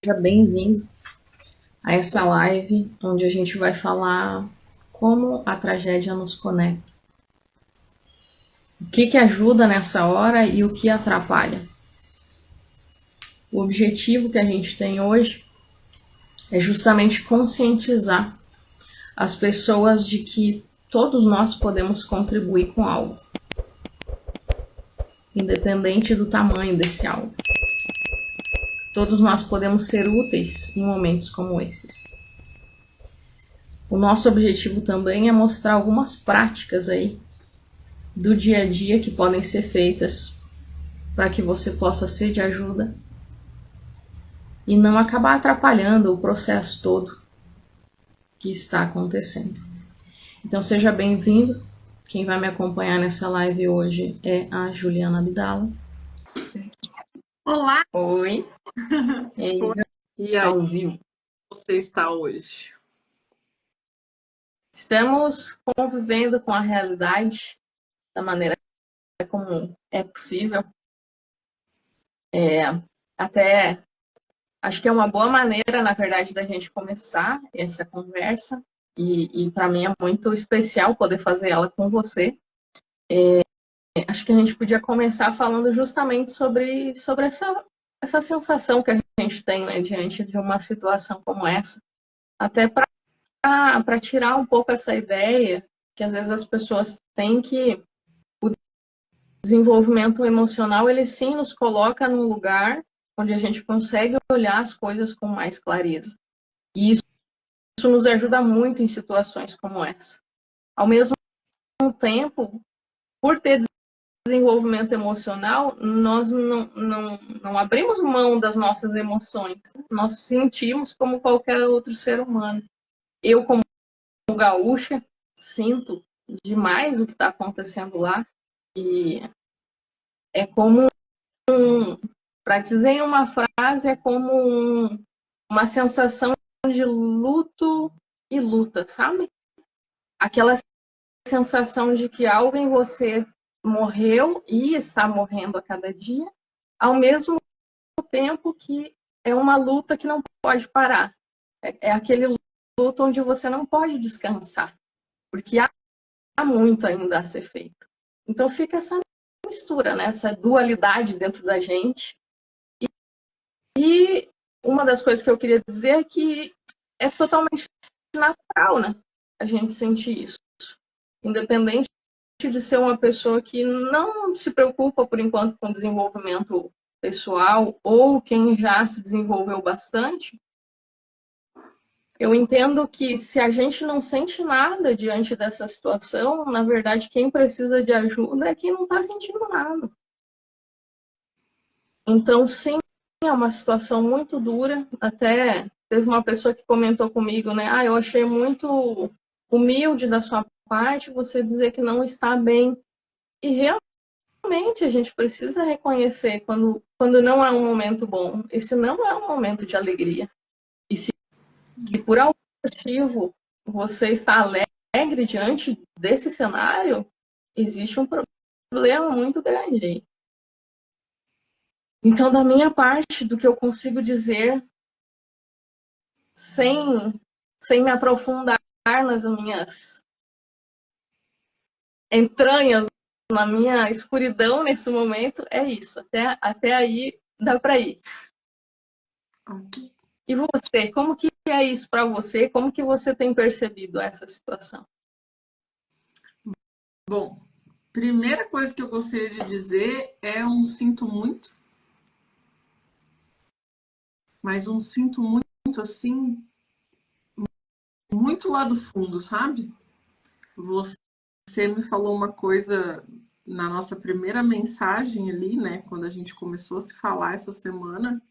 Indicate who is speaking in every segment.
Speaker 1: Seja bem-vindo a essa live onde a gente vai falar como a tragédia nos conecta. O que ajuda nessa hora e o que atrapalha. O objetivo que a gente tem hoje é justamente conscientizar as pessoas de que todos nós podemos contribuir com algo, independente do tamanho desse algo. Todos nós podemos ser úteis em momentos como esses. O nosso objetivo também é mostrar algumas práticas aí do dia a dia que podem ser feitas para que você possa ser de ajuda e não acabar atrapalhando o processo todo que está acontecendo. Então seja bem-vindo. Quem vai me acompanhar nessa live hoje é a Juliana Abdala.
Speaker 2: Olá!
Speaker 1: Oi!
Speaker 2: E aí,
Speaker 1: Ao vivo.
Speaker 2: você está hoje?
Speaker 1: Estamos convivendo com a realidade da maneira como é possível. Até acho que é uma boa maneira, na verdade, da gente começar essa conversa. E para mim é muito especial poder fazer ela com você. Acho que a gente podia começar falando justamente sobre essa sensação que a gente tem, né, diante de uma situação como essa. Até para tirar um pouco essa ideia que às vezes as pessoas têm que o desenvolvimento emocional, ele sim nos coloca num lugar onde a gente consegue olhar as coisas com mais clareza. E isso nos ajuda muito em situações como essa. Ao mesmo tempo, por ter desenvolvimento emocional, nós não abrimos mão das nossas emoções. Nós sentimos como qualquer outro ser humano. Eu, como gaúcha, sinto demais o que está acontecendo lá. E é como, para dizer em uma frase, é como uma sensação de luto e luta, sabe? Aquela sensação de que algo em você morreu e está morrendo a cada dia, ao mesmo tempo que é uma luta que não pode parar. É aquele luta onde você não pode descansar, porque há muito ainda a ser feito. Então fica essa mistura, né? Essa dualidade dentro da gente. E uma das coisas que eu queria dizer é que é totalmente natural, né? A gente sentir isso. Independente de ser uma pessoa que não se preocupa, por enquanto, com desenvolvimento pessoal ou quem já se desenvolveu bastante, eu entendo que se a gente não sente nada diante dessa situação, na verdade, quem precisa de ajuda é quem não está sentindo nada. Então, sim, é uma situação muito dura. Até teve uma pessoa que comentou comigo, né? Eu achei muito humilde da sua parte você dizer que não está bem. E realmente a gente precisa reconhecer quando não é um momento bom. Esse não é um momento de alegria. E se por algum motivo você está alegre diante desse cenário, existe um problema muito grande aí. Então, da minha parte, do que eu consigo dizer, sem me aprofundar nas minhas entranhas, na minha escuridão nesse momento, é isso. Até aí dá para ir.
Speaker 2: Okay.
Speaker 1: E você, como que é isso para você? Como que você tem percebido essa situação?
Speaker 2: Bom, primeira coisa que eu gostaria de dizer é um sinto muito, mas um sinto muito assim, muito lá do fundo, sabe? Você me falou uma coisa na nossa primeira mensagem ali, né? Quando a gente começou a se falar essa semana.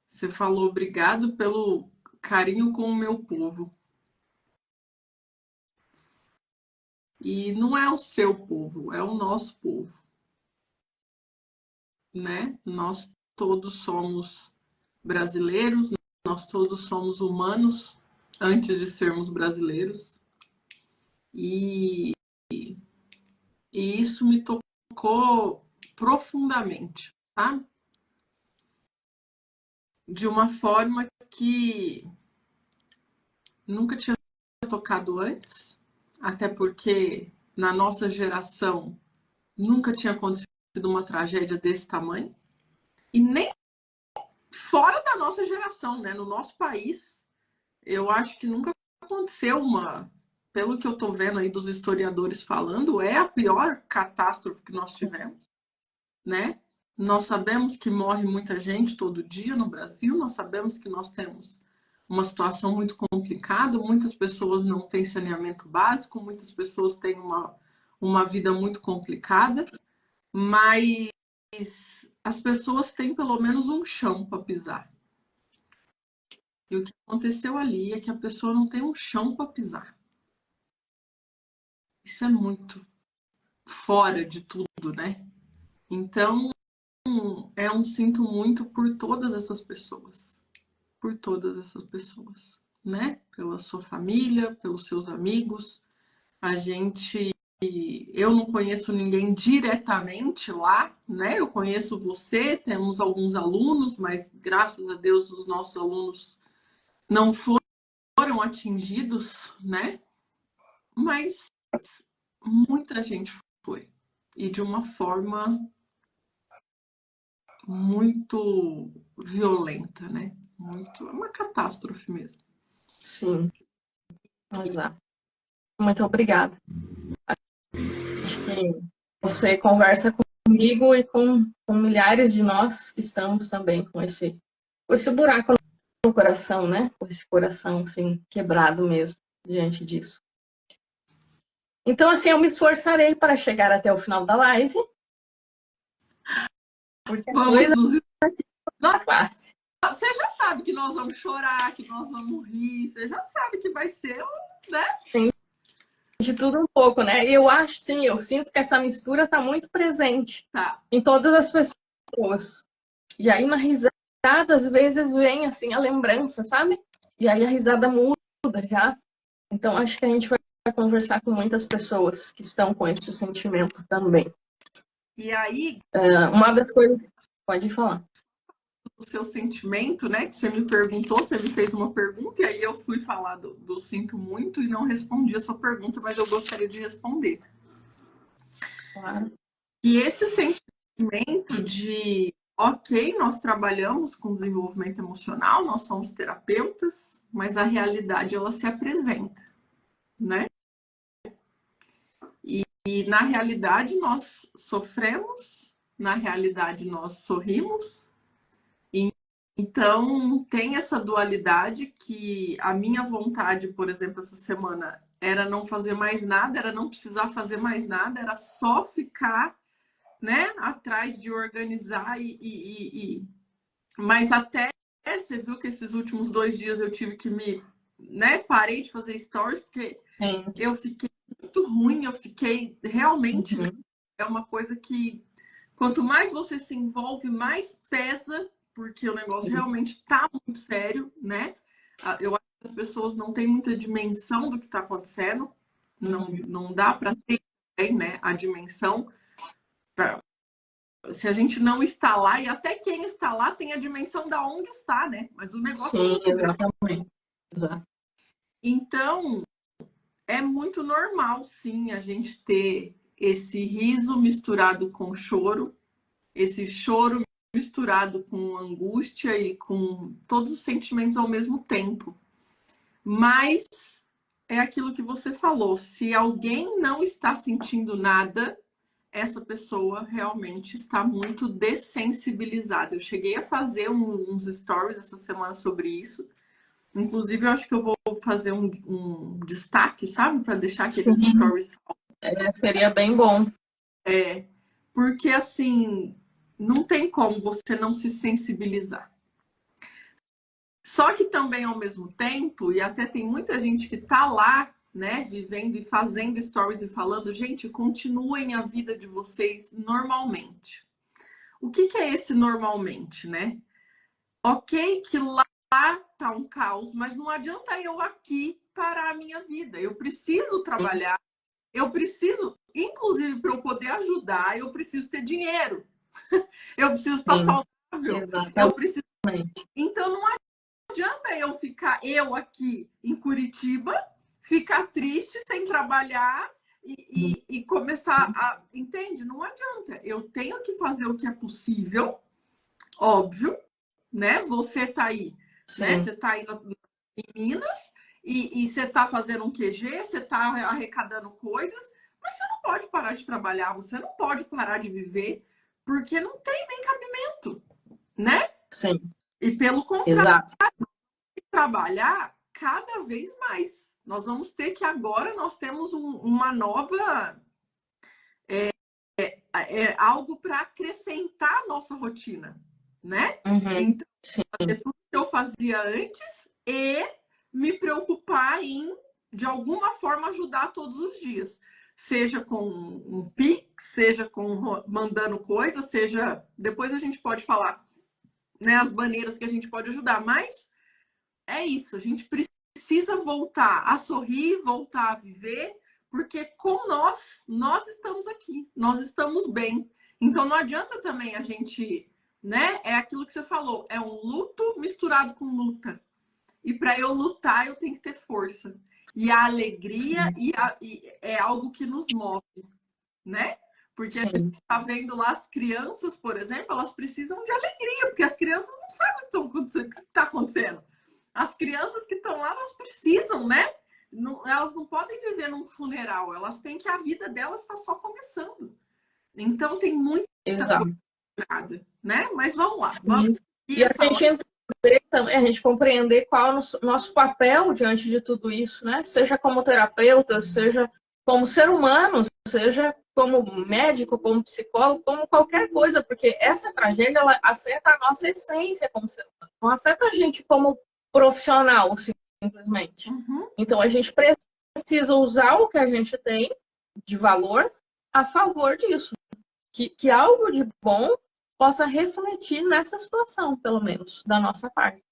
Speaker 2: Você falou obrigado pelo carinho com o meu povo. E não é o seu povo, é o nosso povo, né? Nós todos somos brasileiros, nós todos somos humanos antes de sermos brasileiros. E isso me tocou tocou profundamente, tá? De uma forma que nunca tinha tocado antes, até porque na nossa geração nunca tinha acontecido uma tragédia desse tamanho, e nem fora da nossa geração, né? No nosso país, eu acho que nunca aconteceu pelo que eu tô vendo aí dos historiadores falando, é a pior catástrofe que nós tivemos, né? Nós sabemos que morre muita gente todo dia no Brasil, nós sabemos que nós temos uma situação muito complicada, muitas pessoas não têm saneamento básico, muitas pessoas têm uma vida muito complicada, mas as pessoas têm pelo menos um chão para pisar. E o que aconteceu ali é que a pessoa não tem um chão para pisar. Isso é muito fora de tudo, né? Então, é um sinto muito por todas essas pessoas. Por todas essas pessoas, né? Pela sua família, pelos seus amigos. Eu não conheço ninguém diretamente lá, né? Eu conheço você, temos alguns alunos, mas graças a Deus os nossos alunos não foram atingidos, né? Mas muita gente foi. E de uma forma muito violenta, né? Uma catástrofe mesmo.
Speaker 1: Sim, exato. Muito obrigada. Acho que você conversa comigo e com milhares de nós que estamos também com esse buraco no coração, né? Com esse coração assim, quebrado mesmo diante disso. Então, assim, eu me esforçarei para chegar até o final da live. Porque
Speaker 2: Vamos nos...
Speaker 1: não é fácil.
Speaker 2: Você já sabe que nós vamos chorar, que nós vamos rir, você já sabe que vai ser, né?
Speaker 1: Sim, de tudo um pouco, né? E eu acho, sim, eu sinto que essa mistura está muito presente em todas as pessoas. E aí, na risada, às vezes vem, assim, a lembrança, sabe? E aí a risada muda já. Então, acho que a gente vai conversar com muitas pessoas que estão com esse sentimento também.
Speaker 2: E aí...
Speaker 1: uma das coisas... Pode falar.
Speaker 2: O seu sentimento, né? Que você me perguntou, você me fez uma pergunta, e aí eu fui falar do sinto muito e não respondi a sua pergunta, mas eu gostaria de responder.
Speaker 1: Claro.
Speaker 2: E esse sentimento de, ok, nós trabalhamos com desenvolvimento emocional, nós somos terapeutas, mas a realidade ela se apresenta, né? E na realidade nós sofremos, na realidade nós sorrimos. Então, tem essa dualidade que a minha vontade, por exemplo, essa semana era não fazer mais nada, era não precisar fazer mais nada, era só ficar, né, atrás de organizar Mas até você viu que esses últimos 2 dias eu tive que parei de fazer stories, porque eu fiquei muito ruim, eu fiquei realmente, né, é uma coisa que quanto mais você se envolve, mais pesa, porque o negócio realmente está muito sério, né? Eu acho que as pessoas não têm muita dimensão do que está acontecendo, não dá para ter, né, a dimensão. Se a gente não está lá, e até quem está lá tem a dimensão da onde está, né? Mas o negócio é muito grande.
Speaker 1: Exato.
Speaker 2: Então, é muito normal, sim, a gente ter esse riso misturado com choro, esse choro misturado com angústia e com todos os sentimentos ao mesmo tempo. Mas é aquilo que você falou, se alguém não está sentindo nada, essa pessoa realmente está muito dessensibilizada. Eu cheguei a fazer uns stories essa semana sobre isso. Inclusive, eu acho que eu vou fazer um destaque, sabe? Para deixar aqueles stories.
Speaker 1: Seria bem bom.
Speaker 2: Porque assim, não tem como você não se sensibilizar. Só que também, ao mesmo tempo, e até tem muita gente que tá lá, né, vivendo e fazendo stories e falando, gente, continuem a vida de vocês normalmente. O que é esse normalmente, né? Ok que lá tá um caos, mas não adianta eu aqui parar a minha vida. Eu preciso trabalhar, eu preciso, inclusive para eu poder ajudar, eu preciso ter dinheiro. Eu preciso estar
Speaker 1: Sim,
Speaker 2: saudável. Eu
Speaker 1: exatamente.
Speaker 2: preciso. Então não adianta eu ficar, eu aqui em Curitiba, ficar triste sem trabalhar e começar a. Entende? Não adianta. Eu tenho que fazer o que é possível, óbvio, né? Você tá aí, né?
Speaker 1: Sim,
Speaker 2: Você tá aí em Minas e você tá fazendo um QG, você tá arrecadando coisas, mas você não pode parar de trabalhar, você não pode parar de viver, porque não tem nem cabimento, né?
Speaker 1: sim,
Speaker 2: E pelo contrário,
Speaker 1: exato.
Speaker 2: trabalhar cada vez mais. Nós vamos ter que agora nós temos uma nova algo para acrescentar a nossa rotina, né?
Speaker 1: Uhum,
Speaker 2: Então,
Speaker 1: sim,
Speaker 2: fazer tudo que eu fazia antes e me preocupar em, de alguma forma, ajudar todos os dias. Seja com um Pix, seja com mandando coisa, seja. Depois a gente pode falar, né, as maneiras que a gente pode ajudar, mas é isso, a gente precisa voltar a sorrir, voltar a viver, porque com nós estamos aqui, nós estamos bem. Então não adianta também a gente, né? É aquilo que você falou, é um luto misturado com luta. E para eu lutar, eu tenho que ter força. E a alegria e é algo que nos move, né? Porque a gente
Speaker 1: sim,
Speaker 2: está vendo lá as crianças, por exemplo, elas precisam de alegria, porque as crianças não sabem o que está acontecendo. As crianças que estão lá, elas precisam, né? Não, elas não podem viver num funeral, elas têm que a vida delas está só começando. Então tem muita
Speaker 1: exato.
Speaker 2: coisa, né? Mas vamos lá, vamos
Speaker 1: Sim.
Speaker 2: seguir
Speaker 1: E a
Speaker 2: essa
Speaker 1: gente entender também, a gente compreender qual é o nosso papel diante de tudo isso, né? Seja como terapeuta, seja como ser humano, seja como médico, como psicólogo, como qualquer coisa, porque essa tragédia ela afeta a nossa essência como ser humano, não afeta a gente como profissional, simplesmente.
Speaker 2: Uhum,
Speaker 1: Então a gente precisa usar o que a gente tem de valor a favor disso, que algo de bom possa refletir nessa situação, pelo menos, da nossa parte.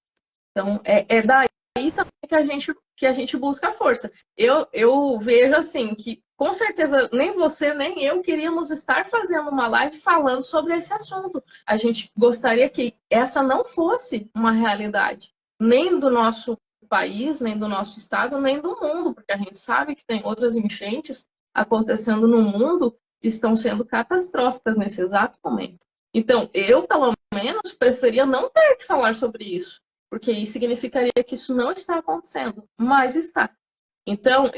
Speaker 1: Então, é daí também que a gente busca força. Eu vejo assim que, com certeza, nem você nem eu queríamos estar fazendo uma live falando sobre esse assunto. A gente gostaria que essa não fosse uma realidade, nem do nosso país, nem do nosso estado, nem do mundo, porque a gente sabe que tem outras enchentes acontecendo no mundo que estão sendo catastróficas nesse exato momento. Então, eu, pelo menos, preferia não ter que falar sobre isso, porque isso significaria que isso não está acontecendo, mas está. Então,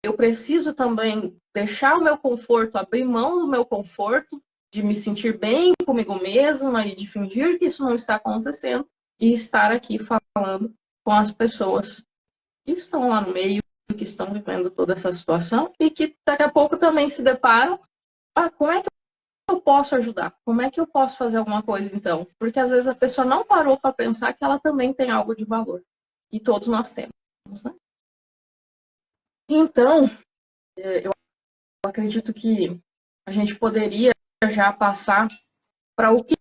Speaker 1: eu preciso também deixar o meu conforto, abrir mão do meu conforto, de me sentir bem comigo mesma e de fingir que isso não está acontecendo e estar aqui falando com as pessoas que estão lá no meio, que estão vivendo toda essa situação e que daqui a pouco também se deparam. Ah, como é que eu posso ajudar? Como é que eu posso fazer alguma coisa então? Porque às vezes a pessoa não parou para pensar que ela também tem algo de valor. E todos nós temos, né? Então, eu acredito que a gente poderia já passar para o que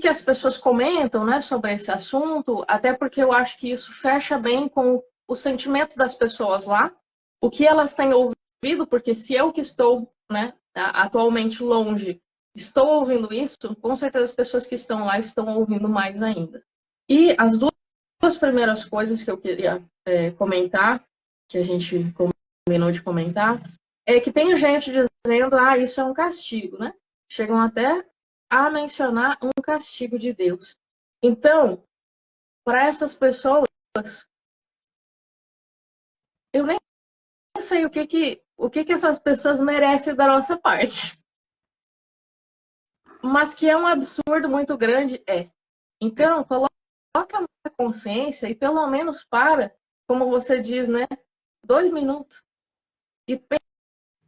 Speaker 1: as pessoas comentam, né, sobre esse assunto, até porque eu acho que isso fecha bem com o sentimento das pessoas lá, o que elas têm ouvido, porque se eu que estou, né, atualmente longe, estou ouvindo isso, com certeza as pessoas que estão lá estão ouvindo mais ainda. E as duas primeiras coisas que eu queria comentar, que a gente combinou de comentar, é que tem gente dizendo, ah, isso é um castigo, né? Chegam até a mencionar um castigo de Deus. Então, para essas pessoas, eu nem sei o que essas pessoas merecem da nossa parte. Mas que é um absurdo muito grande, é. Então, coloca a consciência e pelo menos para, como você diz, né? 2 minutos. E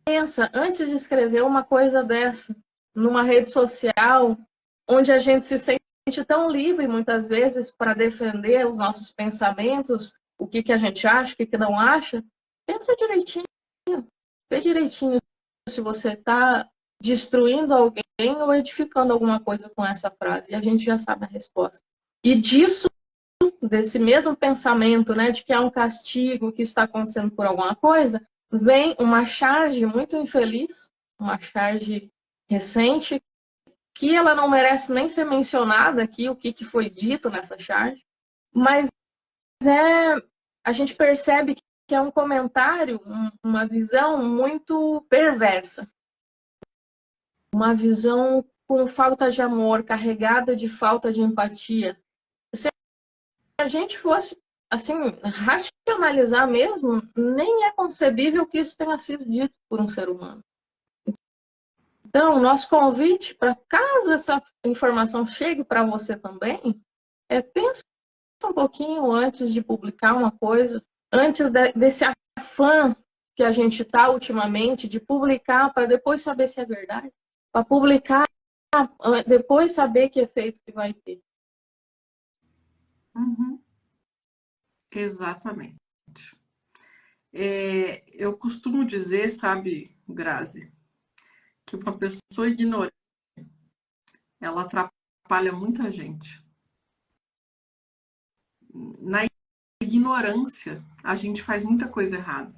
Speaker 1: pensa, antes de escrever uma coisa dessa, numa rede social, onde a gente se sente tão livre, muitas vezes, para defender os nossos pensamentos, o que a gente acha, o que não acha, pensa direitinho, vê direitinho se você está destruindo alguém ou edificando alguma coisa com essa frase. E a gente já sabe a resposta. E disso, desse mesmo pensamento, né, de que é um castigo que está acontecendo por alguma coisa, vem uma charge muito infeliz, uma charge recente, que ela não merece nem ser mencionada aqui, o que foi dito nessa charge, mas a gente percebe que é um comentário, uma visão muito perversa. Uma visão com falta de amor, carregada de falta de empatia. Se a gente fosse, assim, racionalizar mesmo, nem é concebível que isso tenha sido dito por um ser humano. Então, nosso convite, para caso essa informação chegue para você também, pensa um pouquinho antes de publicar uma coisa, antes desse afã que a gente está ultimamente, de publicar para depois saber se é verdade, para publicar depois saber que efeito que vai ter.
Speaker 2: Uhum. Exatamente. Eu costumo dizer, sabe, Grazi, que uma pessoa ignorante, ela atrapalha muita gente. Na ignorância, a gente faz muita coisa errada,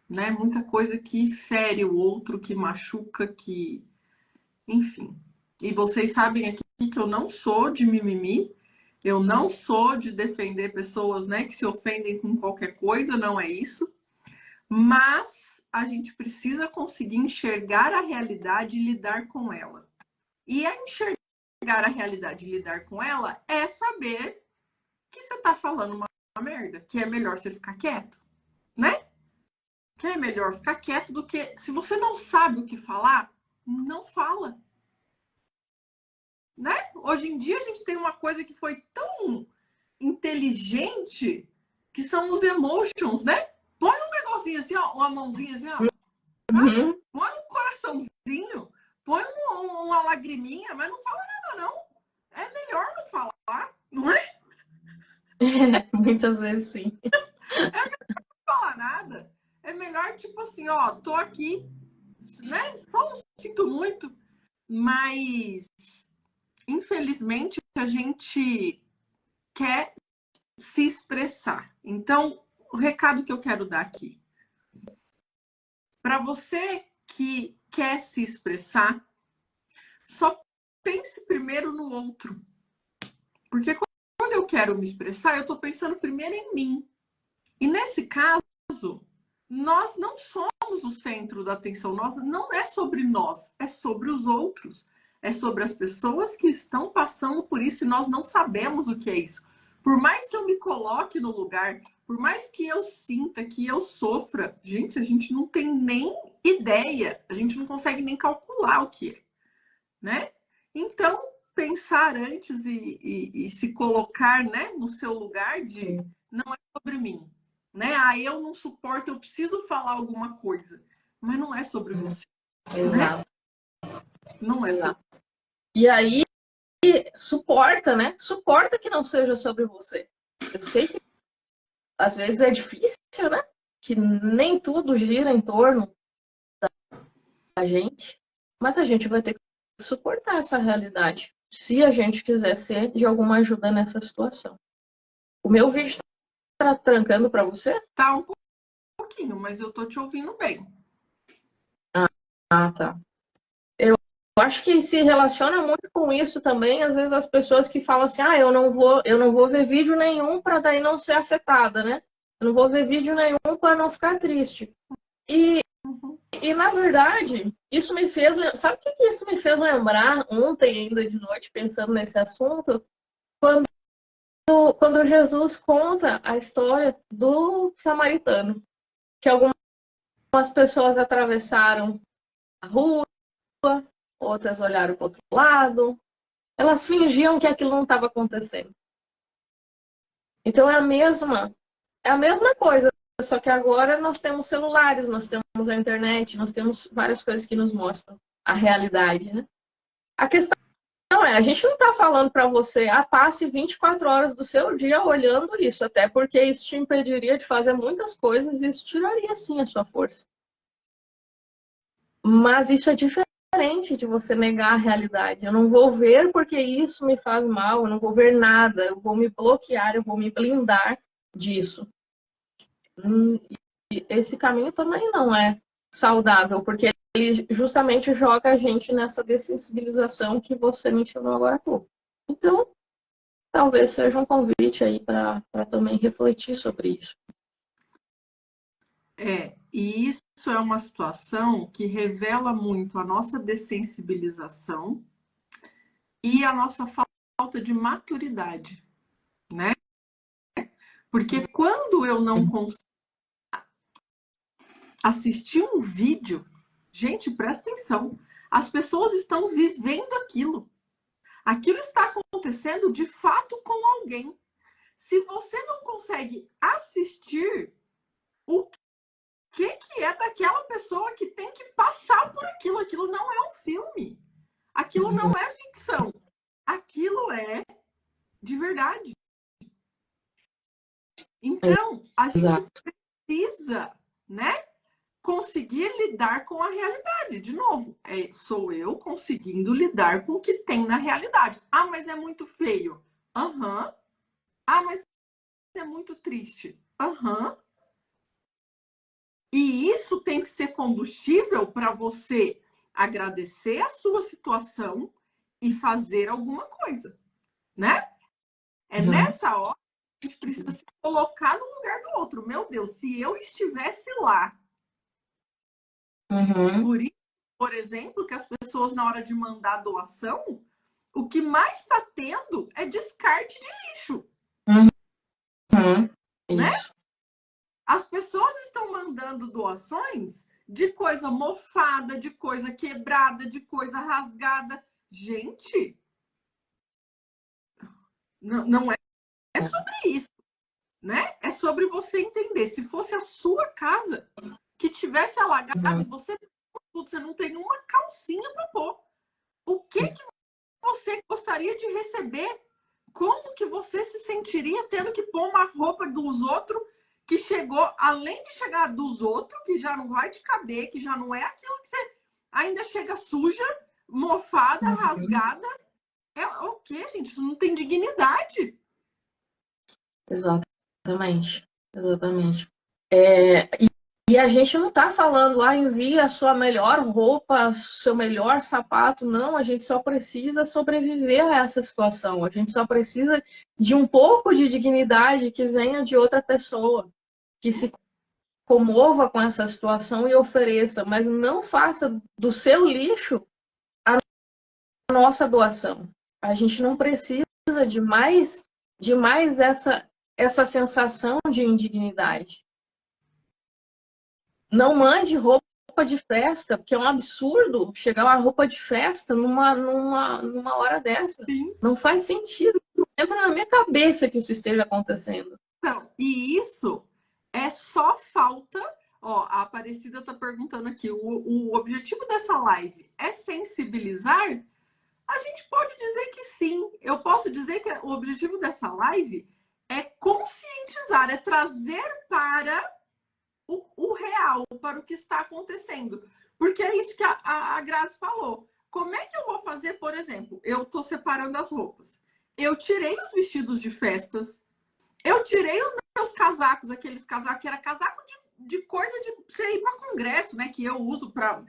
Speaker 2: né? Muita coisa que fere o outro, que machuca, que... Enfim. E vocês sabem aqui que eu não sou de mimimi, eu não sou de defender pessoas, né, que se ofendem com qualquer coisa, não é isso. Mas a gente precisa conseguir enxergar a realidade e lidar com ela. E a enxergar a realidade e lidar com ela é saber que você tá falando uma merda, que é melhor você ficar quieto, né? Que é melhor ficar quieto do que... Se você não sabe o que falar, não fala. Né? Hoje em dia a gente tem uma coisa que foi tão inteligente, que são os emotions, né? Põe um negocinho assim, ó, uma mãozinha assim, ó, tá? Põe um coraçãozinho, põe uma lagriminha, mas não fala nada, não. É melhor não falar, não é?
Speaker 1: Muitas vezes sim.
Speaker 2: É melhor não falar nada. É melhor, tipo assim, ó, tô aqui, né? Só não sinto muito, mas infelizmente a gente quer se expressar. Então, o recado que eu quero dar aqui. Para você que quer se expressar, só pense primeiro no outro. Porque quando eu quero me expressar, eu estou pensando primeiro em mim. E nesse caso, nós não somos o centro da atenção. Não é sobre nós, é sobre os outros. É sobre as pessoas que estão passando por isso e nós não sabemos o que é isso. Por mais que eu me coloque no lugar, por mais que eu sinta, que eu sofra, gente, a gente não tem nem ideia, a gente não consegue nem calcular o que é, né? Então, pensar antes e se colocar, né, no seu lugar de não é sobre mim, né? Ah, eu não suporto, eu preciso falar alguma coisa, mas não é sobre você,
Speaker 1: Exato.
Speaker 2: Né? Não é sobre...
Speaker 1: E aí, suporta, né? Suporta que não seja sobre você. Eu sei que às vezes é difícil, né? Que nem tudo gira em torno da gente, mas a gente vai ter que suportar essa realidade, se a gente quiser ser de alguma ajuda nessa situação. O meu vídeo tá trancando para você?
Speaker 2: Tá um pouquinho, mas eu tô te ouvindo bem.
Speaker 1: Ah, tá. Eu acho que se relaciona muito com isso também, às vezes as pessoas que falam assim, eu não vou ver vídeo nenhum para daí não ser afetada, né? Eu não vou ver vídeo nenhum para não ficar triste. E na verdade, isso me fez, sabe o que isso me fez lembrar ontem ainda de noite pensando nesse assunto? Quando Jesus conta a história do samaritano, que algumas pessoas atravessaram a rua, outras olharam para o outro lado, elas fingiam que aquilo não estava acontecendo. Então é a mesma coisa, só que agora nós temos celulares, nós temos a internet, nós temos várias coisas que nos mostram a realidade, né? A questão a gente não está falando para você, passe 24 horas do seu dia olhando isso, até porque isso te impediria de fazer muitas coisas e isso tiraria, sim, a sua força. Mas isso é diferente de você negar a realidade. Eu não vou ver porque isso me faz mal, eu não vou ver nada, eu vou me bloquear, eu vou me blindar disso. esse caminho também não é saudável, porque ele justamente joga a gente nessa dessensibilização que você mencionou agora há pouco. Então, talvez seja um convite aí para também refletir sobre isso.
Speaker 2: E isso é uma situação que revela muito a nossa dessensibilização e a nossa falta de maturidade, né? Porque quando eu não consigo assistir um vídeo, gente, presta atenção, as pessoas estão vivendo aquilo. Aquilo está acontecendo de fato com alguém. Se você não consegue assistir, o que é daquela pessoa que tem que passar por aquilo? Aquilo não é um filme. Aquilo não é ficção. Aquilo é de verdade. Então, a gente precisa, né, conseguir lidar com a realidade. De novo, sou eu conseguindo lidar com o que tem na realidade. Ah, mas é muito feio. Aham. Ah, mas é muito triste. Aham. E isso tem que ser combustível para você agradecer a sua situação e fazer alguma coisa, né? É nessa hora que a gente precisa se colocar no lugar do outro. Meu Deus, se eu estivesse lá. Por isso, por exemplo, que as pessoas, na hora de mandar doação, o que mais está tendo é descarte de lixo. Né? As pessoas estão mandando doações de coisa mofada, de coisa quebrada, de coisa rasgada. Gente, não é sobre isso, né? É sobre você entender. Se fosse a sua casa que tivesse alagado e você não tem uma calcinha para pôr, o que você gostaria de receber? Como que você se sentiria tendo que pôr uma roupa dos outros que chegou, além de chegar dos outros, que já não vai te caber, que já não é aquilo que você ainda chega suja, mofada, rasgada? É o quê, gente? Isso não tem dignidade.
Speaker 1: Exatamente. E a gente não está falando, envie a sua melhor roupa, seu melhor sapato. Não, a gente só precisa sobreviver a essa situação. A gente só precisa de um pouco de dignidade que venha de outra pessoa, que se comova com essa situação e ofereça, mas não faça do seu lixo a nossa doação. A gente não precisa de mais essa sensação de indignidade. Não mande roupa de festa, porque é um absurdo chegar uma roupa de festa numa hora dessa.
Speaker 2: Sim.
Speaker 1: Não faz sentido. Não entra na minha cabeça que isso esteja acontecendo.
Speaker 2: Então, e isso é só falta. Ó, a Aparecida está perguntando aqui: o objetivo dessa live é sensibilizar? A gente pode dizer que sim. Eu posso dizer que o objetivo dessa live é conscientizar, é trazer para o real, para o que está acontecendo. Porque é isso que a Grazi falou. Como é que eu vou fazer, por exemplo, eu estou separando as roupas. Eu tirei os vestidos de festas, eu tirei os meus casacos, aqueles casacos que era casaco de coisa de você ir para congresso, né? Que eu uso para.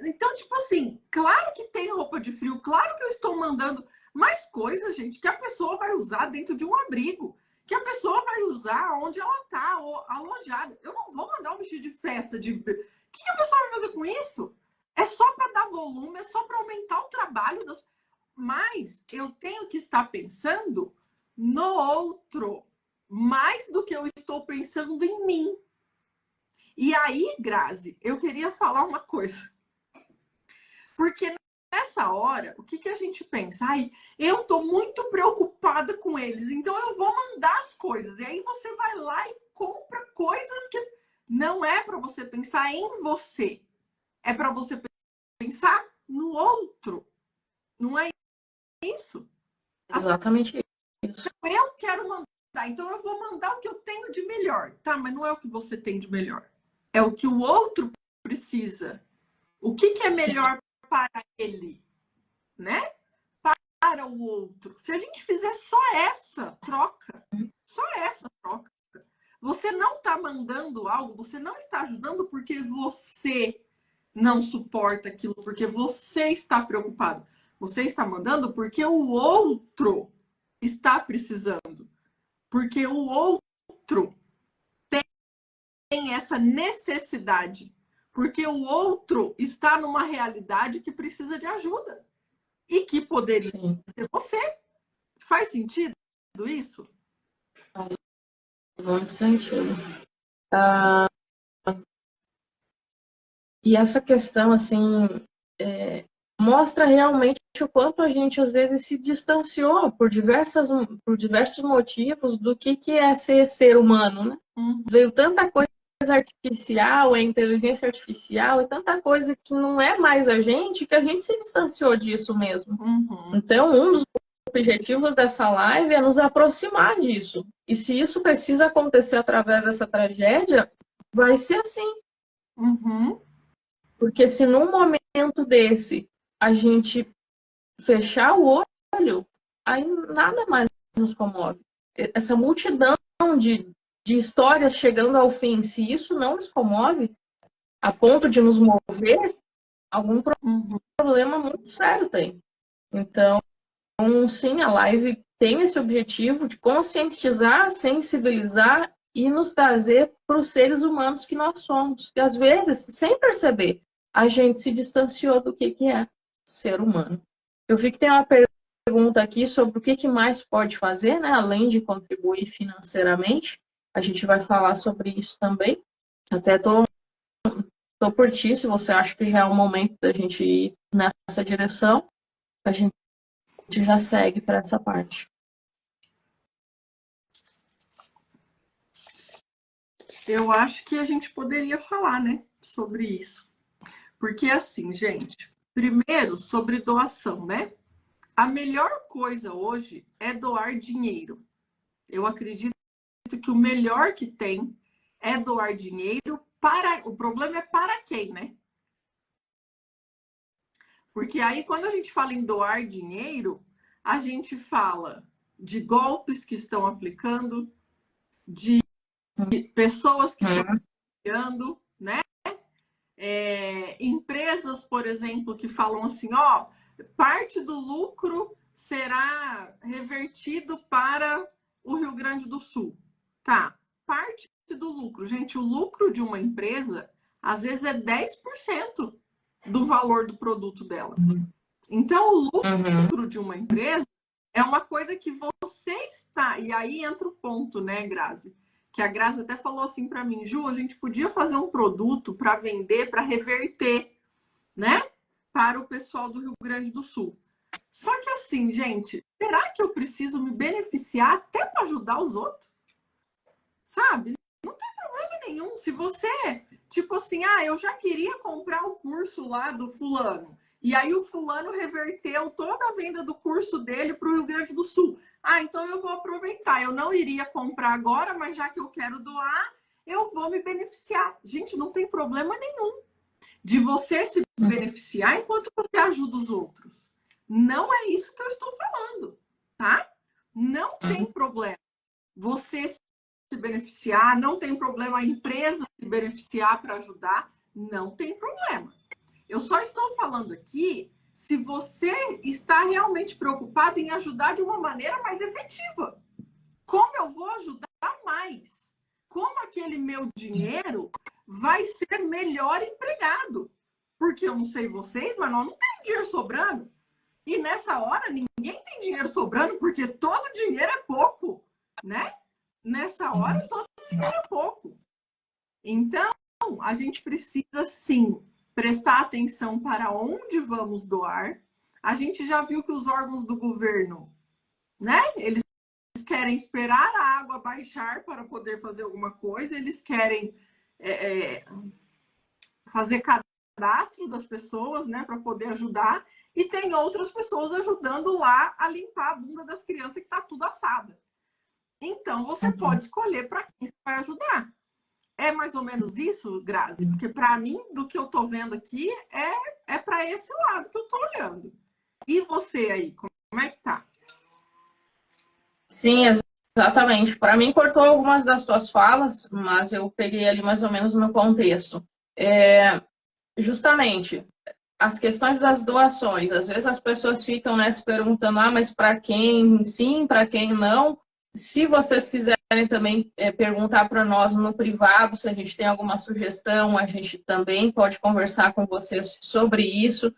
Speaker 2: Então, tipo assim, claro que tem roupa de frio, claro que eu estou mandando mais coisas, gente, que a pessoa vai usar dentro de um abrigo, que a pessoa vai usar onde ela está alojada. Eu não vou mandar um vestido de festa. O que a pessoa vai fazer com isso? É só para dar volume, é só para aumentar o trabalho. Mas eu tenho que estar pensando no outro, mais do que eu estou pensando em mim. E aí, Grazi, eu queria falar uma coisa. Porque nessa hora, o que a gente pensa? Eu tô muito preocupada com eles, então eu vou mandar as coisas. E aí você vai lá e compra coisas que não é para você pensar em você. É para você pensar no outro. Não é isso?
Speaker 1: Exatamente isso.
Speaker 2: Eu quero mandar, então eu vou mandar o que eu tenho de melhor. Tá, mas não é o que você tem de melhor. É o que o outro precisa. O que é melhor para ele, né? Para o outro. Se a gente fizer só essa troca, Você não está mandando algo, você não está ajudando porque você não suporta aquilo, porque você está preocupado. Você está mandando porque o outro está precisando. Porque o outro tem essa necessidade. Porque o outro está numa realidade que precisa de ajuda. E que poderia
Speaker 1: Sim.
Speaker 2: ser você. Faz sentido isso?
Speaker 1: Faz muito sentido. E essa questão, assim, mostra realmente o quanto a gente, às vezes, se distanciou por diversos motivos do que é ser humano, né? Veio tanta coisa artificial, a inteligência artificial e tanta coisa que não é mais a gente, que a gente se distanciou disso mesmo. Então, um dos objetivos dessa live é nos aproximar disso. E se isso precisa acontecer através dessa tragédia, vai ser assim. Porque se num momento desse a gente fechar o olho, aí nada mais nos comove. Essa multidão de histórias chegando ao fim, se isso não nos comove a ponto de nos mover, algum problema muito sério tem. Então, sim, a live tem esse objetivo de conscientizar, sensibilizar e nos trazer para os seres humanos que nós somos. E às vezes, sem perceber, a gente se distanciou do que é ser humano. Eu vi que tem uma pergunta aqui sobre o que mais pode fazer, né, além de contribuir financeiramente. A gente vai falar sobre isso também. Até tô por ti, se você acha que já é o momento da gente ir nessa direção, a gente já segue para essa parte.
Speaker 2: Eu acho que a gente poderia falar, né, sobre isso. Porque assim, gente, primeiro sobre doação, né? A melhor coisa hoje é doar dinheiro. Eu acredito que o melhor que tem é doar dinheiro para... O problema é para quem, né? Porque aí, quando a gente fala em doar dinheiro, a gente fala de golpes que estão aplicando, de pessoas que estão criando, né? Empresas, por exemplo, que falam assim, ó, parte do lucro será revertido para o Rio Grande do Sul. Tá, parte do lucro. Gente, o lucro de uma empresa, às vezes, é 10% do valor do produto dela. Então, o lucro de uma empresa é uma coisa que você está... E aí entra o ponto, né, Grazi? Que a Grazi até falou assim para mim, Ju, a gente podia fazer um produto para vender, para reverter, né? Para o pessoal do Rio Grande do Sul. Só que assim, gente, será que eu preciso me beneficiar até para ajudar os outros? Sabe? Não tem problema nenhum. Se você, tipo assim, eu já queria comprar o curso lá do fulano. E aí o fulano reverteu toda a venda do curso dele para o Rio Grande do Sul. Então eu vou aproveitar. Eu não iria comprar agora, mas já que eu quero doar, eu vou me beneficiar. Gente, não tem problema nenhum de você se beneficiar enquanto você ajuda os outros. Não é isso que eu estou falando, tá? Não tem problema você se beneficiar, não tem problema a empresa se beneficiar para ajudar, não tem problema. Eu só estou falando aqui se você está realmente preocupado em ajudar de uma maneira mais efetiva. Como eu vou ajudar mais? Como aquele meu dinheiro vai ser melhor empregado? Porque eu não sei vocês, mas nós não temos dinheiro sobrando. E nessa hora, ninguém tem dinheiro sobrando, porque todo dinheiro é pouco, né? Nessa hora, todo dinheiro é pouco. Então, a gente precisa, sim, prestar atenção para onde vamos doar. A gente já viu que os órgãos do governo, né? Eles querem esperar a água baixar para poder fazer alguma coisa. Eles querem fazer cadastro das pessoas, né, para poder ajudar. E tem outras pessoas ajudando lá a limpar a bunda das crianças que está tudo assada. Então, você pode escolher para quem você vai ajudar. É mais ou menos isso, Grazi? Porque para mim, do que eu estou vendo aqui, é para esse lado que eu estou olhando. E você aí, como é que tá?
Speaker 1: Sim, Exatamente. Para mim, cortou algumas das tuas falas, mas eu peguei ali mais ou menos no contexto. Justamente, as questões das doações. Às vezes as pessoas ficam, né, se perguntando, mas para quem sim, para quem não. Se vocês quiserem também perguntar para nós no privado, se a gente tem alguma sugestão, a gente também pode conversar com vocês sobre isso.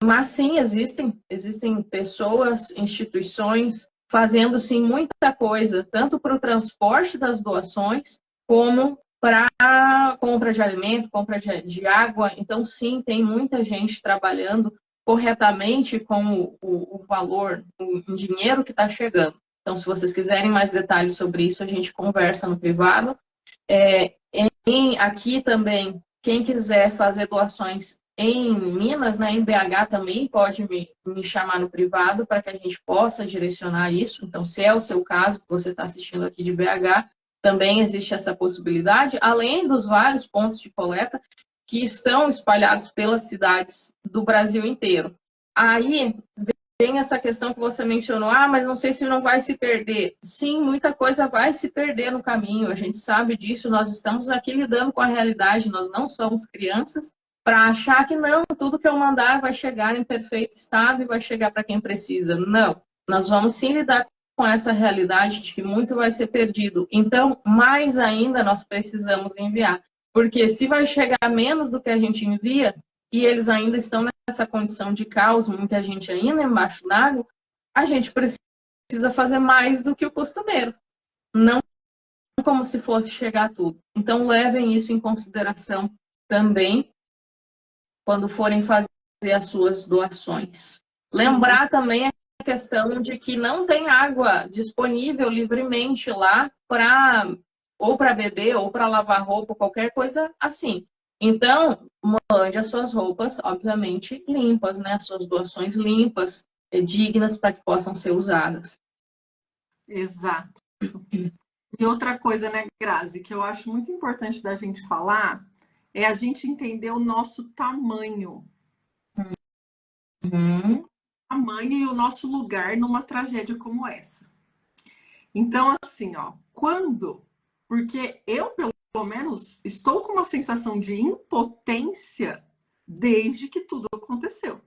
Speaker 1: Mas sim, existem pessoas, instituições fazendo sim muita coisa, tanto para o transporte das doações, como para compra de alimento, compra de água. Então, sim, tem muita gente trabalhando corretamente com o valor, o dinheiro que está chegando. Então, se vocês quiserem mais detalhes sobre isso, a gente conversa no privado. Aqui também, quem quiser fazer doações em Minas, né, em BH também pode me chamar no privado para que a gente possa direcionar isso. Então, se é o seu caso, que você está assistindo aqui de BH, também existe essa possibilidade, além dos vários pontos de coleta que estão espalhados pelas cidades do Brasil inteiro. Aí tem essa questão que você mencionou, mas não sei se não vai se perder. Sim, muita coisa vai se perder no caminho, a gente sabe disso, nós estamos aqui lidando com a realidade, nós não somos crianças, para achar que não, tudo que eu mandar vai chegar em perfeito estado e vai chegar para quem precisa. Não, nós vamos sim lidar com essa realidade de que muito vai ser perdido. Então, mais ainda nós precisamos enviar, porque se vai chegar menos do que a gente envia, e eles ainda estão nessa condição de caos, muita gente ainda embaixo d'água, a gente precisa fazer mais do que o costumeiro. Não como se fosse chegar a tudo. Então, levem isso em consideração também quando forem fazer as suas doações. Lembrar também a questão de que não tem água disponível livremente lá ou para beber ou para lavar roupa, qualquer coisa assim. Então, mande as suas roupas, obviamente, limpas, né? As suas doações limpas, dignas para que possam ser usadas.
Speaker 2: Exato. E outra coisa, né, Grazi, que eu acho muito importante da gente falar, é a gente entender o nosso tamanho.
Speaker 1: Uhum.
Speaker 2: Tamanho e o nosso lugar numa tragédia como essa. Então, assim, porque eu, pelo menos, estou com uma sensação de impotência desde que tudo aconteceu.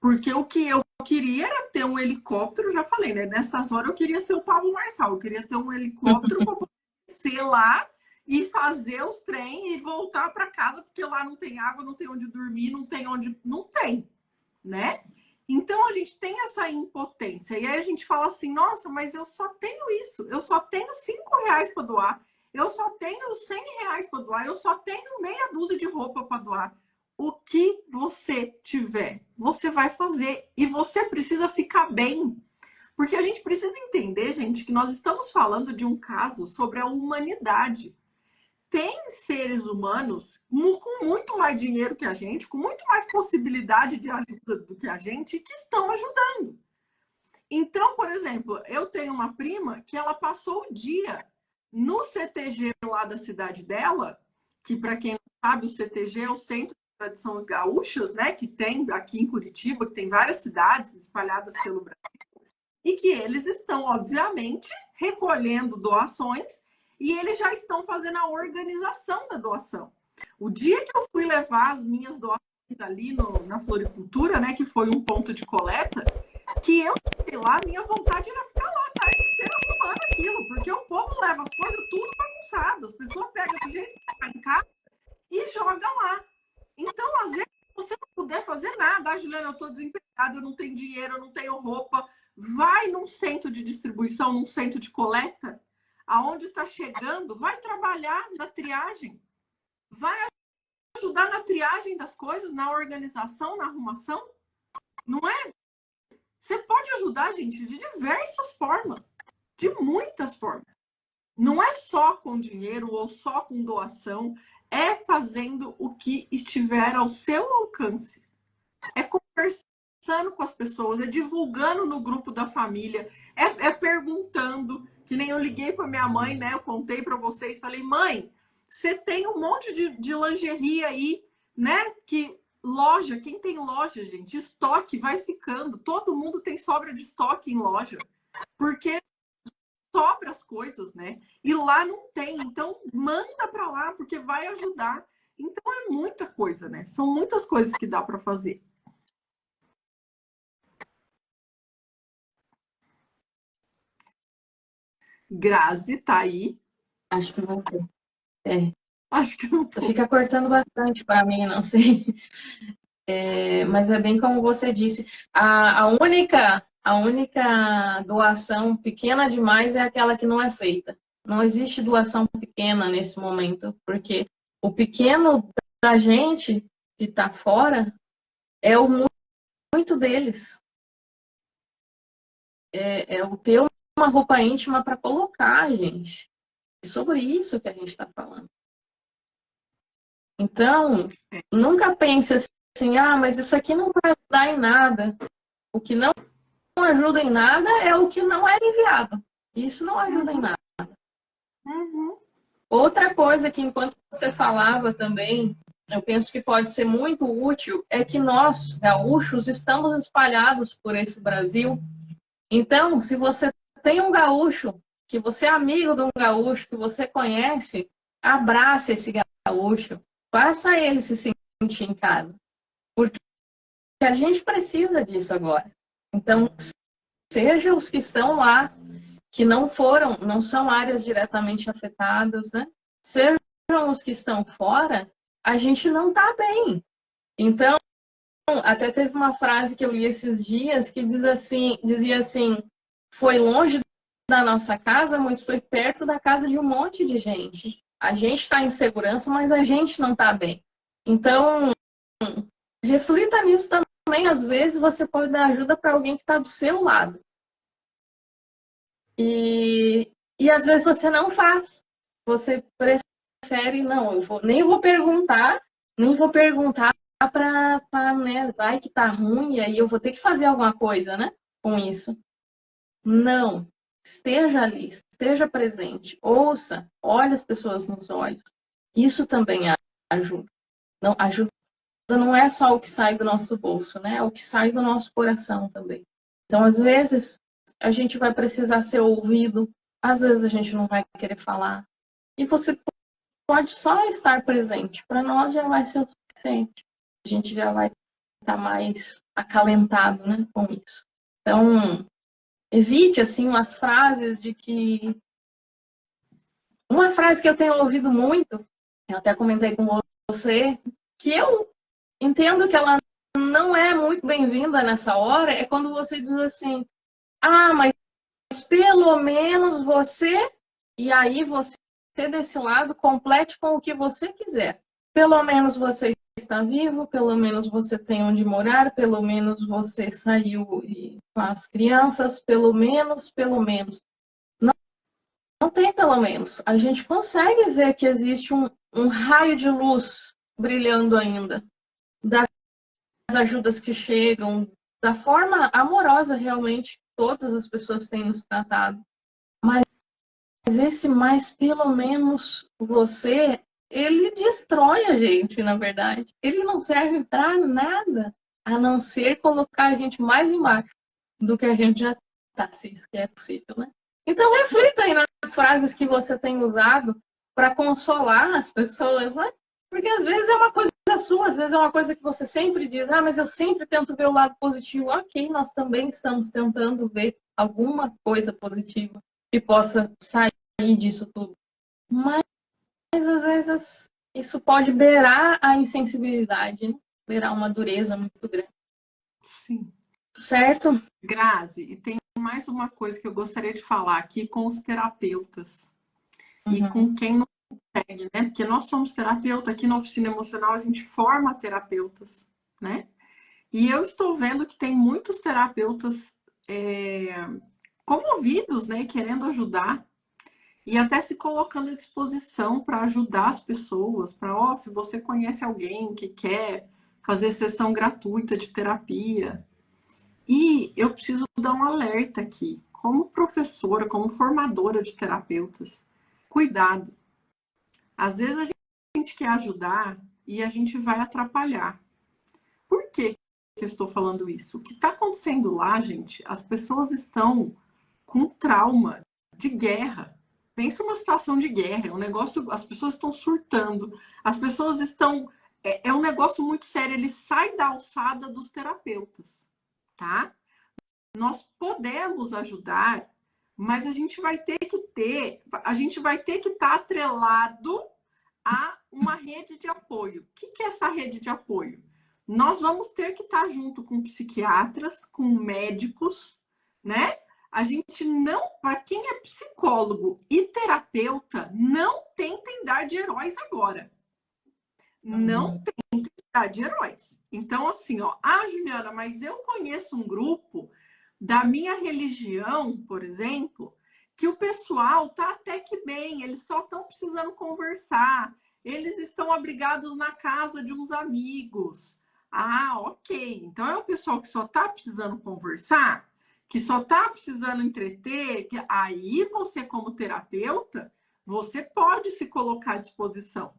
Speaker 2: Porque o que eu queria era ter um helicóptero, já falei, né? Nessas horas eu queria ser o Pablo Marçal, eu queria ter um helicóptero para poder descer lá e fazer os trem e voltar para casa, porque lá não tem água, não tem onde dormir, não tem, né? Então a gente tem essa impotência. E aí a gente fala assim, nossa, mas eu só tenho isso, eu só tenho R$ 5 para doar, eu só tenho R$ 100 para doar, eu só tenho meia dúzia de roupa para doar. O que você tiver, você vai fazer. E você precisa ficar bem. Porque a gente precisa entender, gente, que nós estamos falando de um caso sobre a humanidade. Tem seres humanos com muito mais dinheiro que a gente, com muito mais possibilidade de ajuda do que a gente, que estão ajudando. Então, por exemplo, eu tenho uma prima que ela passou o dia no CTG lá da cidade dela, que para quem não sabe, o CTG é o Centro de Tradições Gaúchas, né, que tem aqui em Curitiba, que tem várias cidades espalhadas pelo Brasil, e que eles estão, obviamente, recolhendo doações e eles já estão fazendo a organização da doação. O dia que eu fui levar as minhas doações ali na floricultura, né, que foi um ponto de coleta, que eu sei lá, minha vontade era ficar lá a tarde inteira arrumando aquilo, porque o povo leva as coisas tudo bagunçado, as pessoas pegam do jeito que tá em casa e jogam lá. Então, às vezes, você não puder fazer nada, Juliana, eu estou desempregada, eu não tenho dinheiro, eu não tenho roupa, vai num centro de distribuição, num centro de coleta, aonde está chegando, vai trabalhar na triagem, vai ajudar na triagem das coisas, na organização, na arrumação, não é? Você pode ajudar, gente, de diversas formas, de muitas formas. Não é só com dinheiro ou só com doação, é fazendo o que estiver ao seu alcance. É conversando com as pessoas, é divulgando no grupo da família, é perguntando, que nem eu liguei para minha mãe, né? Eu contei para vocês, falei, mãe, você tem um monte de lingerie aí, né? Que loja, quem tem loja, gente, estoque vai ficando. Todo mundo tem sobra de estoque em loja. Porque sobra as coisas, né? E lá não tem. Então, manda para lá, porque vai ajudar. Então, é muita coisa, né? São muitas coisas que dá para fazer. Grazi, tá aí?
Speaker 1: Acho que vou ter. É.
Speaker 2: Acho que não tô.
Speaker 1: Fica cortando bastante para mim, não sei. Mas é bem como você disse. A única doação pequena demais é aquela que não é feita. Não existe doação pequena nesse momento, porque o pequeno da gente que está fora é o muito deles. É o ter uma roupa íntima para colocar, gente. É sobre isso que a gente está falando. Então, nunca pense assim, mas isso aqui não vai ajudar em nada. O que não ajuda em nada é o que não é enviado. Isso não ajuda em nada.
Speaker 2: Uhum.
Speaker 1: Outra coisa que, enquanto você falava também, eu penso que pode ser muito útil, é que nós, gaúchos, estamos espalhados por esse Brasil. Então, se você tem um gaúcho, que você é amigo de um gaúcho, que você conhece, abrace esse gaúcho. Faça ele se sentir em casa. Porque a gente precisa disso agora. Então, seja os que estão lá, que não são áreas diretamente afetadas, né? Sejam os que estão fora, a gente não está bem. Então, até teve uma frase que eu li esses dias que dizia assim, foi longe da nossa casa, mas foi perto da casa de um monte de gente. A gente está em segurança, mas a gente não está bem. Então, reflita nisso também. Às vezes você pode dar ajuda para alguém que está do seu lado. E às vezes você não faz. Você prefere, não, nem vou perguntar para, né, vai que tá ruim, e aí eu vou ter que fazer alguma coisa, né, com isso. Não. Esteja ali, esteja presente, ouça, olhe as pessoas nos olhos. Isso também ajuda. Não, ajuda não é só o que sai do nosso bolso, né? É o que sai do nosso coração também. Então, às vezes, a gente vai precisar ser ouvido, às vezes a gente não vai querer falar. E você pode só estar presente. Para nós já vai ser o suficiente. A gente já vai estar mais acalentado, né, com isso. Então, evite, assim, umas frases de que... Uma frase que eu tenho ouvido muito, eu até comentei com você, que eu entendo que ela não é muito bem-vinda nessa hora, é quando você diz assim, mas pelo menos você, e aí você desse lado, complete com o que você quiser. Pelo menos você está vivo, pelo menos você tem onde morar, pelo menos você saiu com as crianças, pelo menos. Não tem pelo menos. A gente consegue ver que existe um raio de luz brilhando ainda. Das ajudas que chegam, da forma amorosa realmente que todas as pessoas têm nos tratado. Mas esse mais pelo menos você, ele destrói a gente, na verdade. Ele não serve para nada, a não ser colocar a gente mais embaixo do que a gente já está, se isso que é possível, né? Então reflita aí nas frases que você tem usado para consolar as pessoas, né? Porque às vezes é uma coisa sua, às vezes é uma coisa que você sempre diz, mas eu sempre tento ver o lado positivo. Ok, nós também estamos tentando ver alguma coisa positiva que possa sair disso tudo. Mas às vezes isso pode beirar a insensibilidade, né? Beirar uma dureza muito grande.
Speaker 2: Sim.
Speaker 1: Certo?
Speaker 2: Grazi, e tem mais uma coisa que eu gostaria de falar aqui com os terapeutas e com quem não consegue, né? Porque nós somos terapeuta, aqui na Oficina Emocional a gente forma terapeutas, né? E eu estou vendo que tem muitos terapeutas comovidos, né? Querendo ajudar e até se colocando à disposição para ajudar as pessoas, para, se você conhece alguém que quer fazer sessão gratuita de terapia. E eu preciso dar um alerta aqui, como professora, como formadora de terapeutas, cuidado. Às vezes a gente quer ajudar e a gente vai atrapalhar. Por que eu estou falando isso? O que está acontecendo lá, gente, as pessoas estão com trauma de guerra. Pensa uma situação de guerra, é um negócio, as pessoas estão surtando, as pessoas estão, é um negócio muito sério, ele sai da alçada dos terapeutas, tá? Nós podemos ajudar, mas a gente vai ter que estar atrelado a uma rede de apoio. O que é essa rede de apoio? Nós vamos ter que estar junto com psiquiatras, com médicos, né? A gente não, para quem é psicólogo e terapeuta, não tentem dar de heróis agora. Não tentem dar de heróis. Então, assim, ó, Juliana, mas eu conheço um grupo da minha religião, por exemplo, que o pessoal tá até que bem, eles só estão precisando conversar, eles estão abrigados na casa de uns amigos. Ok. Então é o pessoal que só tá precisando conversar, que só tá precisando entreter, que aí você, como terapeuta, você pode se colocar à disposição.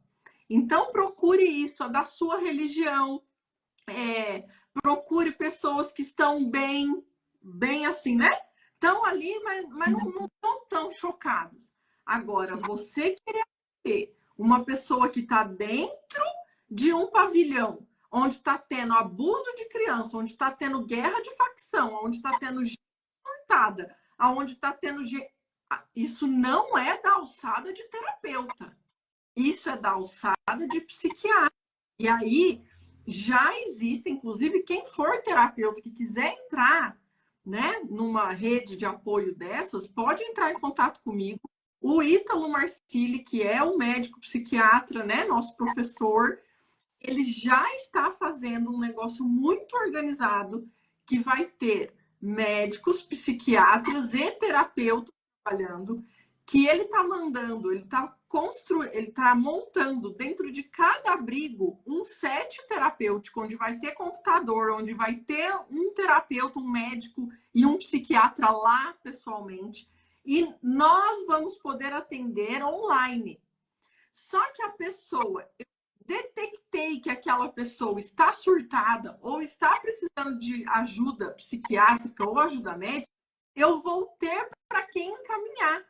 Speaker 2: Então procure isso, a da sua religião, procure pessoas que estão bem assim, né? Estão ali, mas não estão tão chocados. Agora, você querer ter uma pessoa que está dentro de um pavilhão, onde está tendo abuso de criança, onde está tendo guerra de facção, onde está tendo gente cortada, onde está tendo gente... Isso não é da alçada de terapeuta. Isso é da alçada de psiquiatra. E aí já existe, inclusive, quem for terapeuta que quiser entrar, né, numa rede de apoio dessas, pode entrar em contato comigo. O Ítalo Marcilli, que é um médico psiquiatra, né, nosso professor, ele já está fazendo um negócio muito organizado que vai ter médicos, psiquiatras e terapeutas trabalhando, que ele está mandando, ele está montando dentro de cada abrigo um set terapêutico, onde vai ter computador, onde vai ter um terapeuta, um médico e um psiquiatra lá pessoalmente. E nós vamos poder atender online. Só que a pessoa, eu detectei que aquela pessoa está surtada ou está precisando de ajuda psiquiátrica ou ajuda médica, eu vou ter para quem encaminhar.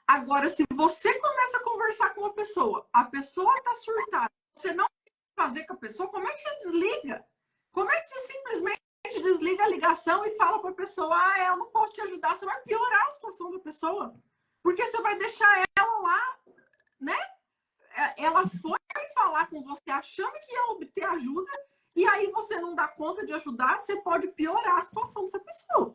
Speaker 2: Agora, se você começa a conversar com uma pessoa, a pessoa está surtada, você não tem o que fazer com a pessoa, como é que você desliga? Como é que você simplesmente desliga a ligação e fala para a pessoa, eu não posso te ajudar, você vai piorar a situação da pessoa, porque você vai deixar ela lá, né? Ela foi falar com você achando que ia obter ajuda, e aí você não dá conta de ajudar, você pode piorar a situação dessa pessoa.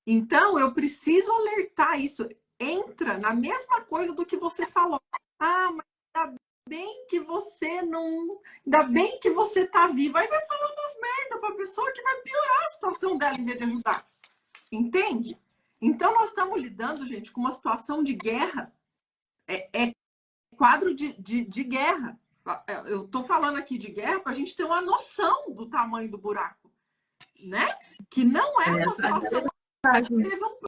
Speaker 2: Então, eu preciso alertar isso. Entra na mesma coisa do que você falou. Mas ainda bem que você não... Ainda bem que você tá viva. Aí vai falar umas merda pra pessoa que vai piorar a situação dela em vez de ajudar. Entende? Então, nós estamos lidando, gente, com uma situação de guerra. É quadro de guerra. Eu tô falando aqui de guerra pra gente ter uma noção do tamanho do buraco. Né? Que não é uma situação... Teve um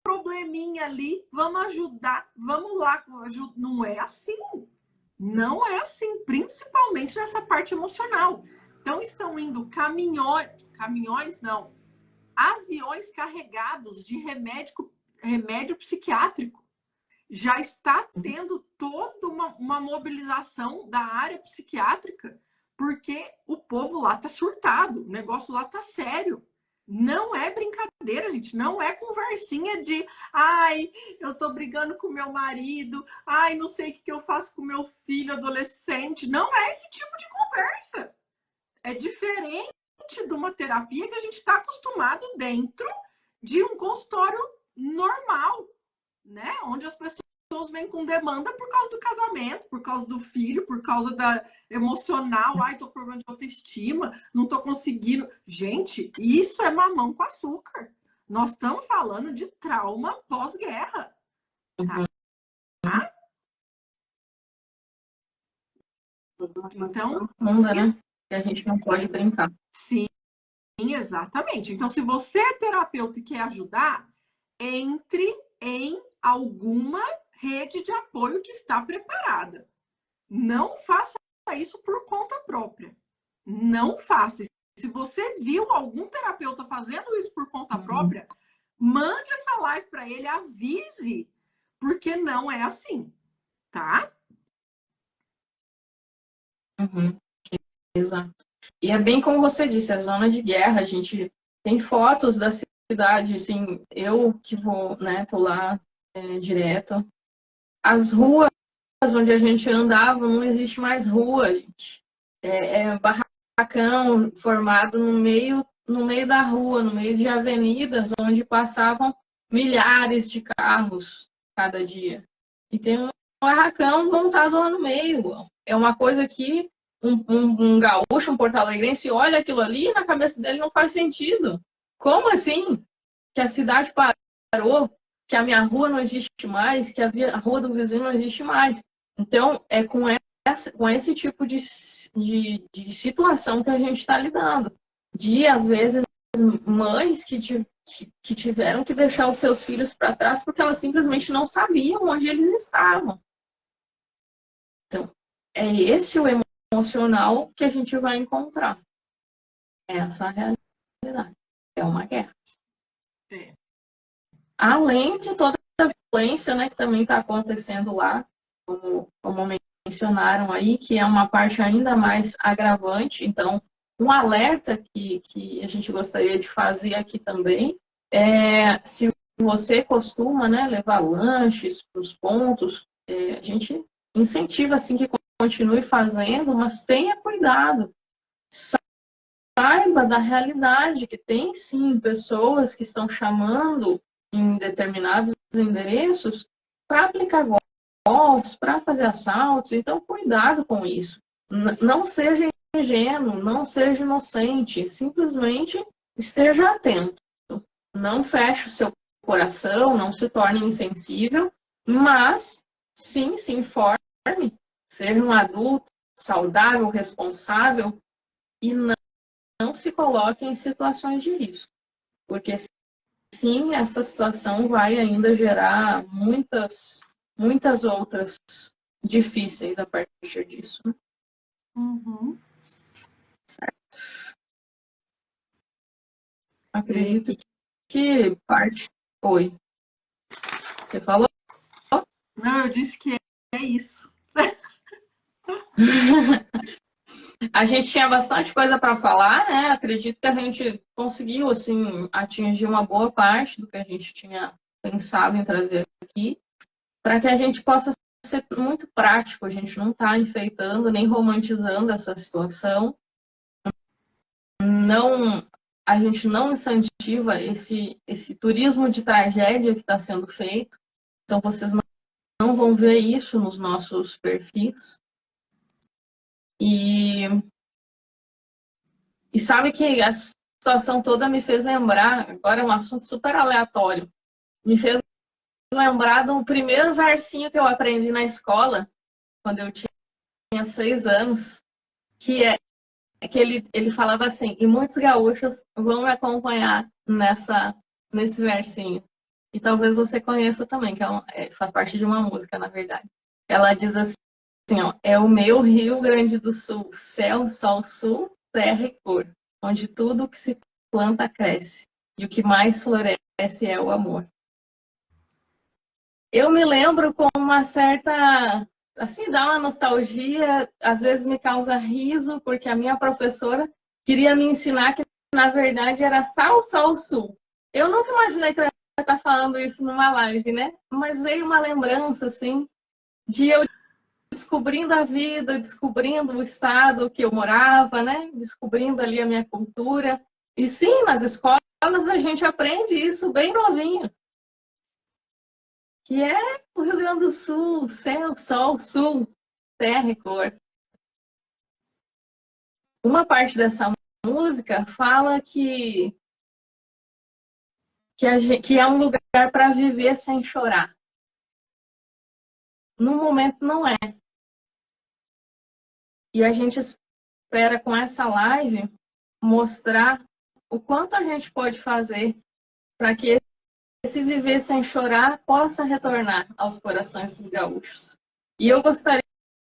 Speaker 2: probleminha ali, vamos ajudar, vamos lá. Não é assim. Não é assim, principalmente nessa parte emocional. Então, estão indo caminhões não, aviões carregados de remédio psiquiátrico. Já está tendo toda uma mobilização da área psiquiátrica, porque o povo lá está surtado, o negócio lá está sério. Não é brincadeira, gente. Não é conversinha de eu tô brigando com meu marido, não sei o que eu faço com meu filho adolescente. Não é esse tipo de conversa. É diferente de uma terapia que a gente está acostumado dentro de um consultório normal, né? Onde as pessoas vêm com demanda por causa do casamento, por causa do filho, por causa da emocional. Tô com problema de autoestima, não tô conseguindo. Gente, isso é mamão com açúcar. Nós estamos falando de trauma pós-guerra. Tá? Então,
Speaker 1: né? Que a gente não pode brincar.
Speaker 2: Sim, exatamente. Então, se você é terapeuta e quer ajudar, entre em alguma rede de apoio que está preparada. Não faça isso por conta própria. Não faça. Se você viu algum terapeuta fazendo isso por conta própria, mande essa live para para ele, avise, porque não é assim, tá?
Speaker 1: Uhum. Exato. E é bem como você disse, a zona de guerra, a gente tem fotos da cidade, assim, eu que vou, né, tô lá direto. As ruas onde a gente andava, não existe mais rua, gente. É barracão formado no meio da rua, no meio de avenidas, onde passavam milhares de carros cada dia. E tem um barracão montado lá no meio. É uma coisa que um gaúcho, um porto-alegrense, olha aquilo ali e na cabeça dele não faz sentido. Como assim? Que a cidade parou, que a minha rua não existe mais, que a rua do vizinho não existe mais. Então, é com esse tipo de situação que a gente está lidando. De, às vezes, mães que tiveram que deixar os seus filhos para trás porque elas simplesmente não sabiam onde eles estavam. Então, é esse o emocional que a gente vai encontrar. Essa é a realidade. É uma guerra.
Speaker 2: É.
Speaker 1: Além de toda a violência, né, que também está acontecendo lá, como mencionaram aí, que é uma parte ainda mais agravante. Então, um alerta que a gente gostaria de fazer aqui também é, se você costuma, né, levar lanches para os pontos, a gente incentiva assim que continue fazendo, mas tenha cuidado. Saiba da realidade que tem sim pessoas que estão chamando em determinados endereços para aplicar golpes, para fazer assaltos. Então, cuidado com isso. Não seja ingênuo, não seja inocente. Simplesmente esteja atento. Não feche o seu coração, não se torne insensível, mas sim se informe, seja um adulto saudável, responsável e não se coloque em situações de risco. Porque sim, essa situação vai ainda gerar muitas outras difíceis a partir disso.
Speaker 2: Uhum.
Speaker 1: Certo. Acredito que parte foi. Você falou?
Speaker 2: Não, eu disse que é isso.
Speaker 1: A gente tinha bastante coisa para falar, né? Acredito que a gente conseguiu assim atingir uma boa parte do que a gente tinha pensado em trazer aqui, para que a gente possa ser muito prático. A gente não está enfeitando nem romantizando essa situação. Não, a gente não incentiva esse turismo de tragédia que está sendo feito. Então vocês não vão ver isso nos nossos perfis. E sabe que a situação toda me fez lembrar, agora é um assunto super aleatório, me fez lembrar do primeiro versinho que eu aprendi na escola, quando eu tinha 6 anos, que é que ele falava assim, e muitos gaúchos vão me acompanhar nesse versinho. E talvez você conheça também, que faz parte de uma música, na verdade. Ela diz assim, ó, é o meu Rio Grande do Sul, céu, sol, sul, terra e cor, onde tudo que se planta cresce, e o que mais floresce é o amor. Eu me lembro com uma certa, assim, dá uma nostalgia, às vezes me causa riso, porque a minha professora queria me ensinar que, na verdade, era sal, sol, sul. Eu nunca imaginei que eu ia estar falando isso numa live, né? Mas veio uma lembrança, assim, de eu descobrindo a vida, descobrindo o estado que eu morava, né? Descobrindo ali a minha cultura. E sim, nas escolas a gente aprende isso bem novinho. Que é o Rio Grande do Sul, céu, sol, sul, terra e cor. Uma parte dessa música fala que é um lugar para viver sem chorar. No momento não é. E a gente espera com essa live mostrar o quanto a gente pode fazer para que esse viver sem chorar possa retornar aos corações dos gaúchos. E eu gostaria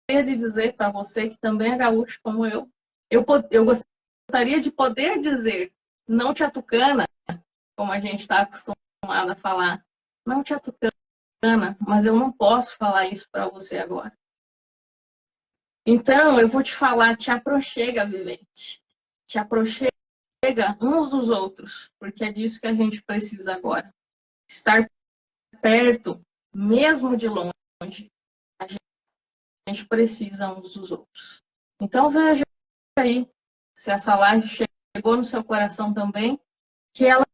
Speaker 1: de dizer para você que também é gaúcho como eu gostaria de poder dizer, não te atucana, como a gente está acostumado a falar, não te atucana, mas eu não posso falar isso para você agora. Então, eu vou te falar, te aproxega, vivente. Te aproxega uns dos outros, porque é disso que a gente precisa agora. Estar perto, mesmo de longe, a gente precisa uns dos outros. Então, veja aí, se essa live chegou no seu coração também, que ela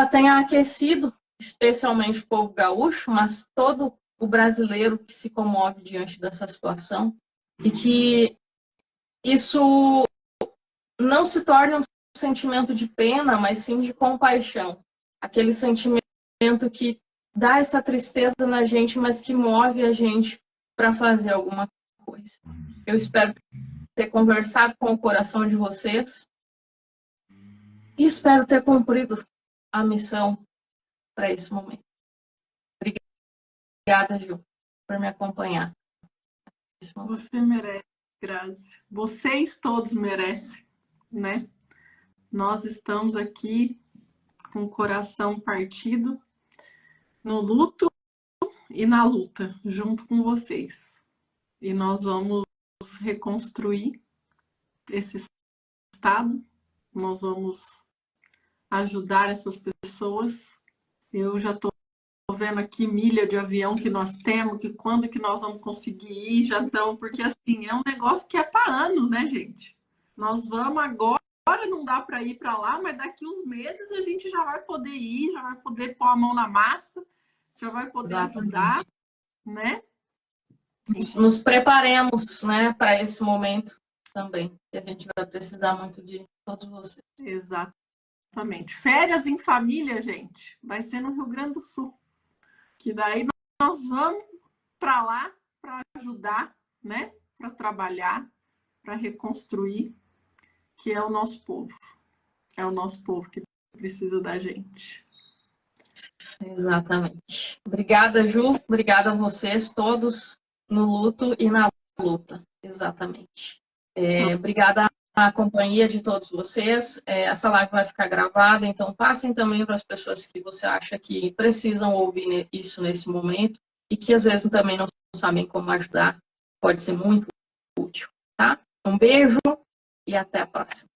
Speaker 1: tenha aquecido, especialmente o povo gaúcho, mas todo o brasileiro que se comove diante dessa situação, e que isso não se torne um sentimento de pena, mas sim de compaixão. Aquele sentimento que dá essa tristeza na gente, mas que move a gente para fazer alguma coisa. Eu espero ter conversado com o coração de vocês e espero ter cumprido a missão para esse momento. Obrigada, Ju, por me acompanhar.
Speaker 2: Você merece, Grazi. Vocês todos merecem, né? Nós estamos aqui com o coração partido, no luto e na luta, junto com vocês. E nós vamos reconstruir esse estado, nós vamos ajudar essas pessoas. Eu já estou vendo aqui milha de avião que nós temos, que quando que nós vamos conseguir ir, já estamos, porque assim, é um negócio que é para ano, né, gente? Nós vamos agora, não dá para ir para lá, mas daqui uns meses a gente já vai poder ir, já vai poder pôr a mão na massa, já vai poder ajudar, né?
Speaker 1: Nos preparemos, né, para esse momento também, que a gente vai precisar muito de todos vocês.
Speaker 2: Exatamente. Férias em família, gente, vai ser no Rio Grande do Sul. Que daí nós vamos para lá para ajudar, né? Para trabalhar, para reconstruir, que é o nosso povo. É o nosso povo que precisa da gente.
Speaker 1: Exatamente. Obrigada, Ju. Obrigada a vocês todos no luto e na luta. Exatamente. Obrigada à companhia de todos vocês. Essa live vai ficar gravada, então passem também para as pessoas que você acha que precisam ouvir isso nesse momento e que às vezes também não sabem como ajudar. Pode ser muito útil, tá? Um beijo e até a próxima.